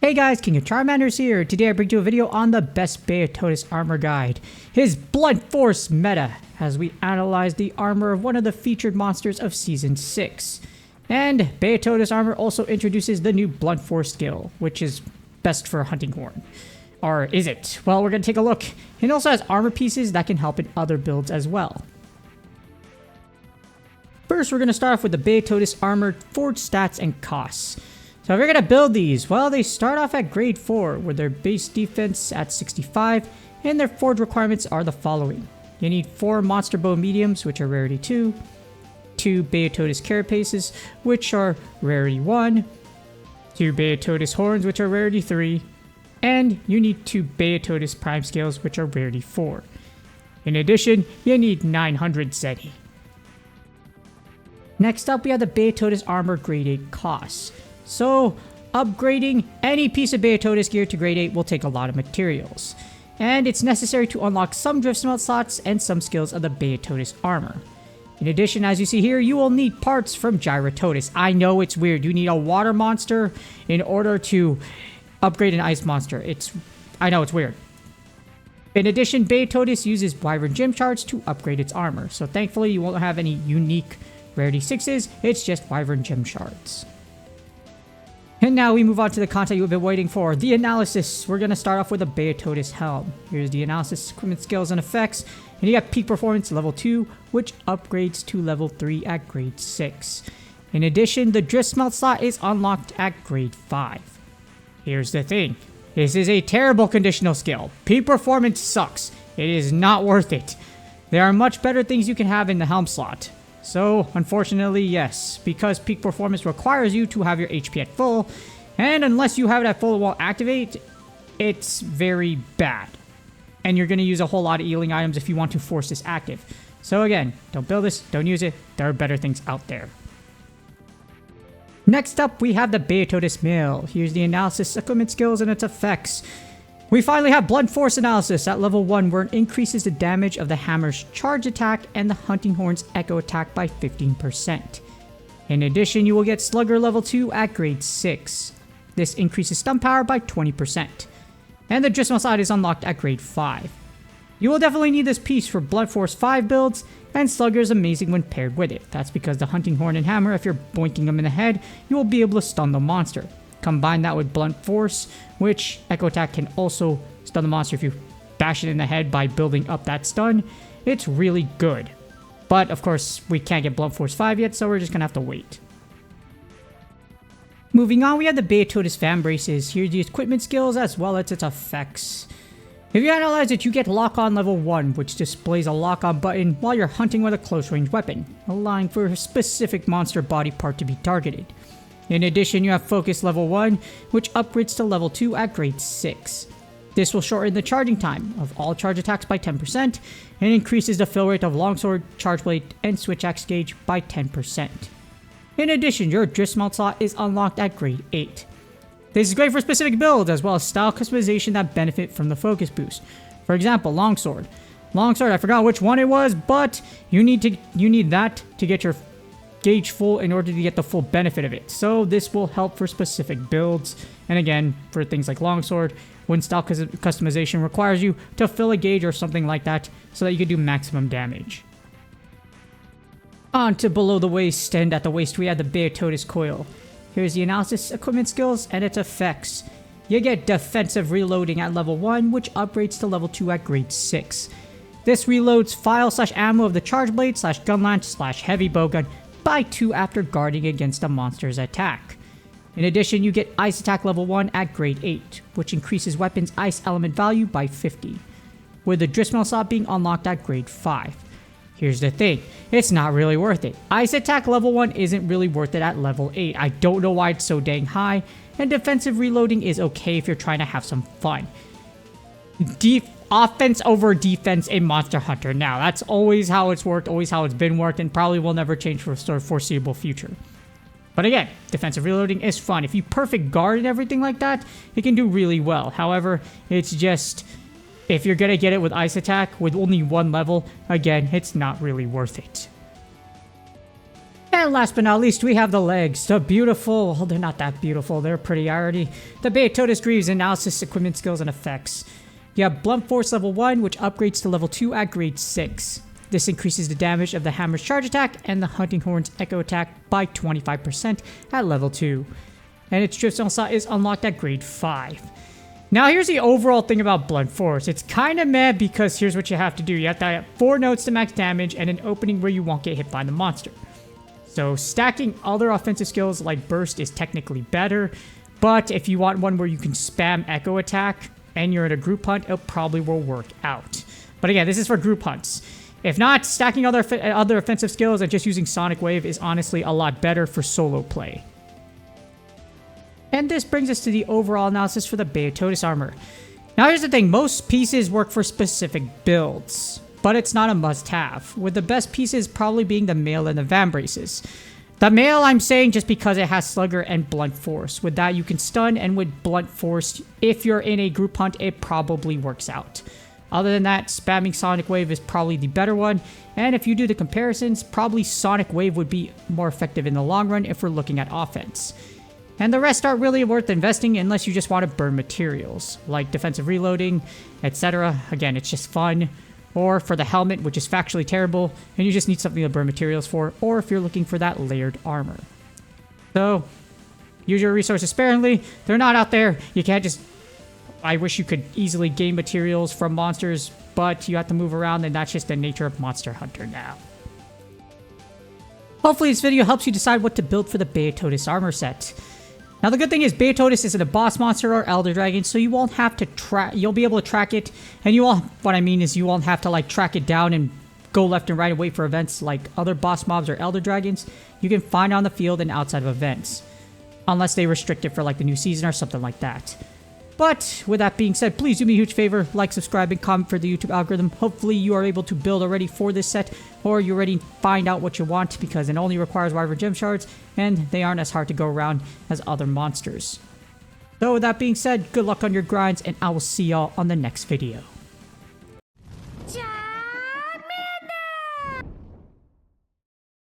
Hey guys, King of Charmanders here. Today I bring you a video on the best Beotodus armor guide, his Blunt Force meta, as we analyze the armor of one of the featured monsters of Season 6. And Beotodus armor also introduces the new Blunt Force skill, which is best for Hunting Horn. Or is it? Well, we're going to take a look. It also has armor pieces that can help in other builds as well. First, we're going to start off with the Beotodus armor forge stats and costs. So if you're going to build these, well, they start off at grade 4, with their base defense at 65, and their forge requirements are the following. You need 4 monster bow mediums, which are rarity 2, 2 Beotodus carapaces, which are rarity 1, 2 Beotodus horns, which are rarity 3, and you need 2 Beotodus prime scales, which are rarity 4. In addition, you need 900 Zeti. Next up, we have the Beotodus armor grade 8 costs. So, upgrading any piece of Beotodus gear to grade 8 will take a lot of materials. And it's necessary to unlock some drift smelt slots and some skills of the Beotodus armor. In addition, as you see here, you will need parts from Gyrotodus. I know it's weird. You need a water monster in order to upgrade an ice monster. I know it's weird. In addition, Beotodus uses Wyvern gem shards to upgrade its armor. So thankfully, you won't have any unique rarity 6s. It's just Wyvern gem shards. And now we move on to the content you've been waiting for, the analysis. We're going to start off with the Beotodus helm. Here's the analysis, equipment, skills, and effects. And you got peak performance level 2, which upgrades to level 3 at grade 6. In addition, the drift smelt slot is unlocked at grade 5. Here's the thing. This is a terrible conditional skill. Peak performance sucks. It is not worth it. There are much better things you can have in the helm slot. So, unfortunately, yes, because peak performance requires you to have your HP at full, and unless you have it at full while activate, it's very bad. And you're going to use a whole lot of healing items if you want to force this active. So again, don't build this, don't use it, there are better things out there. Next up, we have the Beotodus Mill. Here's the analysis, equipment, skills, and its effects. We finally have Blunt Force analysis at level 1, where it increases the damage of the hammer's charge attack and the hunting horn's echo attack by 15%. In addition, you will get Slugger level 2 at grade 6. This increases stun power by 20%. And the drift smelt slot is unlocked at grade 5. You will definitely need this piece for Blunt Force 5 builds, and Slugger is amazing when paired with it. That's because the hunting horn and hammer, if you're boinking them in the head, you will be able to stun the monster. Combine that with Blunt Force, which Echo Attack can also stun the monster if you bash it in the head by building up that stun. It's really good. But, of course, we can't get Blunt Force 5 yet, so we're just going to have to wait. Moving on, we have the Beotodus fan braces. Here's the equipment skills as well as its effects. If you analyze it, you get Lock On level 1, which displays a Lock On button while you're hunting with a close range weapon, allowing for a specific monster body part to be targeted. In addition, you have Focus level 1, which upgrades to level 2 at grade 6. This will shorten the charging time of all charge attacks by 10% and increases the fill rate of Longsword, Charge Blade, and Switch Axe gauge by 10%. In addition, your drift smelt slot is unlocked at grade 8. This is great for specific builds as well as style customization that benefit from the focus boost. For example, Longsword. Longsword, I forgot which one it was, but you need that to get your gauge full in order to get the full benefit of it. So this will help for specific builds. And again, for things like Longsword, when style customization requires you to fill a gauge or something like that so that you can do maximum damage. On to below the waist, and at the waist we have the Beotodus coil. Here's the analysis, equipment, skills, and its effects. You get defensive reloading at level 1, which upgrades to level 2 at grade 6. This reloads file/ammo of the charge blade/gun launch/heavy bowgun by 2 after guarding against a monster's attack. In addition, you get Ice Attack level 1 at grade 8, which increases weapons' ice element value by 50, with the drift smelt slot being unlocked at grade 5. Here's the thing, it's not really worth it. Ice Attack level 1 isn't really worth it at level 8. I don't know why it's so dang high, and defensive reloading is okay if you're trying to have some fun. Offense over defense in Monster Hunter. Now, that's always how it's worked, always how it's been worked, and probably will never change for a foreseeable future. But again, defensive reloading is fun. If you perfect guard and everything like that, it can do really well. However, it's just, if you're going to get it with Ice Attack with only 1 level, again, it's not really worth it. And last but not least, we have the legs. The beautiful, well, they're not that beautiful, they're pretty already. The Beotodus Greaves Analysis Equipment Skills and Effects. You have Blunt Force level 1, which upgrades to level 2 at grade 6. This increases the damage of the Hammer's charge attack and the Hunting Horn's echo attack by 25% at level 2. And its Driftstone slot is unlocked at grade 5. Now here's the overall thing about Blunt Force. It's kind of meh because here's what you have to do. You have to have 4 notes to max damage and an opening where you won't get hit by the monster. So stacking other offensive skills like Burst is technically better, but if you want one where you can spam Echo Attack and you're in a group hunt, it probably will work out. But again, this is for group hunts. If not, stacking other offensive skills and just using Sonic Wave is honestly a lot better for solo play. And this brings us to the overall analysis for the Beotodus armor. Now here's the thing, most pieces work for specific builds, but it's not a must-have, with the best pieces probably being the mail and the Vambraces. The mail I'm saying just because it has Slugger and Blunt Force. With that you can stun, and with Blunt Force, if you're in a group hunt, it probably works out. Other than that, spamming Sonic Wave is probably the better one, and if you do the comparisons, probably Sonic Wave would be more effective in the long run if we're looking at offense. And the rest aren't really worth investing unless you just want to burn materials, like defensive reloading, etc. Again, it's just fun. Or for the helmet, which is factually terrible, and you just need something to burn materials for, or if you're looking for that layered armor. So, use your resources sparingly. They're not out there. You can't just... I wish you could easily gain materials from monsters, but you have to move around, and that's just the nature of Monster Hunter now. Hopefully this video helps you decide what to build for the Beotodus armor set. Now the good thing is Beotodus isn't a boss monster or Elder Dragon, so you won't have to track. You'll be able to track it, and you won't. What I mean is you won't have to like track it down and go left and right and wait for events like other boss mobs or Elder Dragons. You can find it on the field and outside of events, unless they restrict it for like the new season or something like that. But with that being said, please do me a huge favor, like, subscribe, and comment for the YouTube algorithm. Hopefully you are able to build already for this set, or you already find out what you want, because it only requires Wyvern Gem Shards, and they aren't as hard to go around as other monsters. So with that being said, good luck on your grinds, and I will see y'all on the next video.